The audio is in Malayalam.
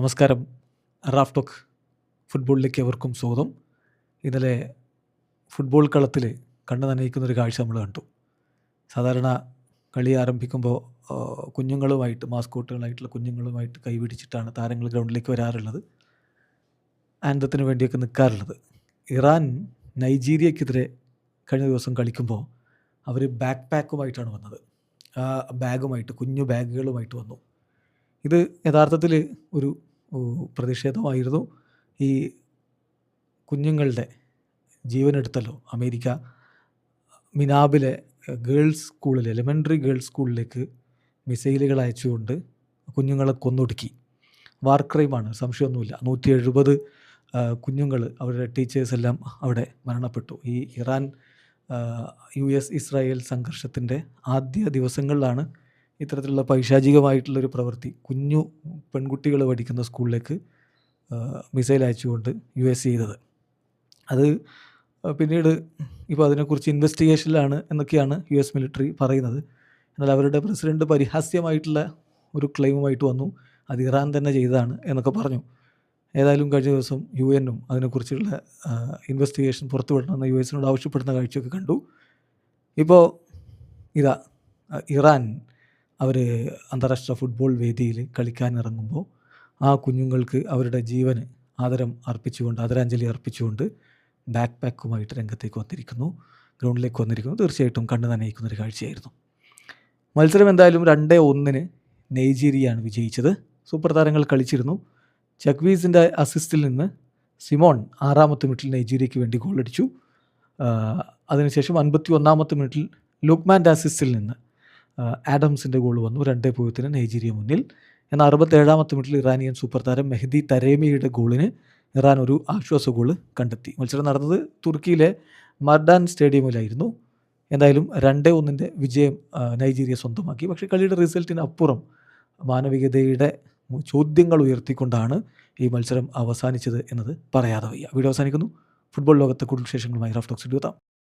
നമസ്കാരം. റാഫ് ടോക്ക് ഫുട്ബോളിലേക്ക് അവർക്കും സ്വാഗതം. ഇന്നലെ ഫുട്ബോൾ കളത്തിൽ കണ്ണു നനയിക്കുന്നൊരു കാഴ്ച നമ്മൾ കണ്ടു. സാധാരണ കളി ആരംഭിക്കുമ്പോൾ കുഞ്ഞുങ്ങളുമായിട്ട് മാസ്കോട്ടുകളായിട്ടുള്ള കുഞ്ഞുങ്ങളുമായിട്ട് കൈപിടിച്ചിട്ടാണ് താരങ്ങൾ ഗ്രൗണ്ടിലേക്ക് വരാറുള്ളത്, ആനന്ദത്തിന് വേണ്ടിയൊക്കെ നിൽക്കാറുള്ളത്. ഇറാൻ നൈജീരിയക്കെതിരെ കഴിഞ്ഞ ദിവസം കളിക്കുമ്പോൾ അവർ ബാക്ക് പാക്കുമായിട്ടാണ് വന്നത്. ആ ബാഗുമായിട്ട്, കുഞ്ഞു ബാഗുകളുമായിട്ട് വന്നു. ഇത് യഥാർത്ഥത്തിൽ ഒരു പ്രതിഷേധമായിരുന്നു. ഈ കുഞ്ഞുങ്ങളുടെ ജീവനെടുത്തല്ലോ അമേരിക്ക മിനാബിലെ ഗേൾസ് സ്കൂളിൽ, എലിമെൻ്ററി ഗേൾസ് സ്കൂളിലേക്ക് മിസൈലുകൾ അയച്ചുകൊണ്ട് കുഞ്ഞുങ്ങളെ കൊന്നൊടുക്കി. വാർ ക്രൈമാണ്, സംശയമൊന്നുമില്ല. 170 കുഞ്ഞുങ്ങൾ, അവരുടെ ടീച്ചേഴ്സ് എല്ലാം അവിടെ മരണപ്പെട്ടു. ഈ ഇറാൻ US ഇസ്രായേൽ സംഘർഷത്തിൻ്റെ ആദ്യ ദിവസങ്ങളിലാണ് ഇത്തരത്തിലുള്ള പൈശാചികമായിട്ടുള്ളൊരു പ്രവൃത്തി കുഞ്ഞു പെൺകുട്ടികൾ പഠിക്കുന്ന സ്കൂളിലേക്ക് മിസൈൽ അയച്ചുകൊണ്ട് US ചെയ്തത്. അത് പിന്നീട് ഇപ്പോൾ അതിനെക്കുറിച്ച് ഇൻവെസ്റ്റിഗേഷനിലാണ് എന്നൊക്കെയാണ് US മിലിറ്ററി പറയുന്നത്. എന്നാൽ അവരുടെ പ്രസിഡൻറ്റ് പരിഹാസ്യമായിട്ടുള്ള ഒരു ക്ലെയിമുമായിട്ട് വന്നു, അത് ഇറാൻ തന്നെ ചെയ്തതാണ് എന്നൊക്കെ പറഞ്ഞു. ഏതായാലും കഴിഞ്ഞ ദിവസം UN അതിനെക്കുറിച്ചുള്ള ഇൻവെസ്റ്റിഗേഷൻ പുറത്തുവിടണമെന്ന് US ആവശ്യപ്പെടുന്ന കാഴ്ചയൊക്കെ കണ്ടു. ഇപ്പോൾ ഇതാ ഇറാൻ അവർ അന്താരാഷ്ട്ര ഫുട്ബോൾ വേദിയിൽ കളിക്കാനിറങ്ങുമ്പോൾ ആ കുഞ്ഞുങ്ങൾക്ക് അവരുടെ ജീവന് ആദരാഞ്ജലി അർപ്പിച്ചുകൊണ്ട് ബാക്ക് പാക്കുമായിട്ട് രംഗത്തേക്ക് വന്നിരിക്കുന്നു, ഗ്രൗണ്ടിലേക്ക് വന്നിരിക്കുന്നു. തീർച്ചയായിട്ടും കണ്ണു നനയിക്കുന്നൊരു കാഴ്ചയായിരുന്നു. മത്സരം എന്തായാലും 2-1 നൈജീരിയയാണ് വിജയിച്ചത്. സൂപ്പർ താരങ്ങൾ കളിച്ചിരുന്നു. ചക്വീസിൻ്റെ അസിസ്റ്റിൽ നിന്ന് സിമോൺ 6ാമത്തെ മിനിറ്റിൽ നൈജീരിയയ്ക്ക് വേണ്ടി ഗോളടിച്ചു. അതിനുശേഷം 51ാമത്തെ മിനിറ്റിൽ ലുക്മാൻ്റെ അസിസ്റ്റിൽ നിന്ന് ആഡംസിൻ്റെ ഗോൾ വന്നു. 2-0 നൈജീരിയ മുന്നിൽ. എന്നാൽ 67ാമത്തെ മിനിറ്റിൽ ഇറാനിയൻ സൂപ്പർ താരം മെഹ്ദി തരേമിയുടെ ഗോളിന് ഇറാൻ ഒരു ആശ്വാസ ഗോൾ കണ്ടെത്തി. മത്സരം നടന്നത് തുർക്കിയിലെ മർഡാൻ സ്റ്റേഡിയമിലായിരുന്നു. എന്തായാലും 2-1 വിജയം നൈജീരിയ സ്വന്തമാക്കി. പക്ഷേ കളിയുടെ റിസൾട്ടിനപ്പുറം മാനവികതയുടെ ചോദ്യങ്ങൾ ഉയർത്തിക്കൊണ്ടാണ് ഈ മത്സരം അവസാനിച്ചത് എന്നത് പറയാതെ വയ്യ. വീഡിയോ അവസാനിക്കുന്നു. ഫുട്ബോൾ ലോകത്തെ കൂടുതൽ വിശേഷങ്ങളുമായി റാഫ് ടോക്സ് എത്താം.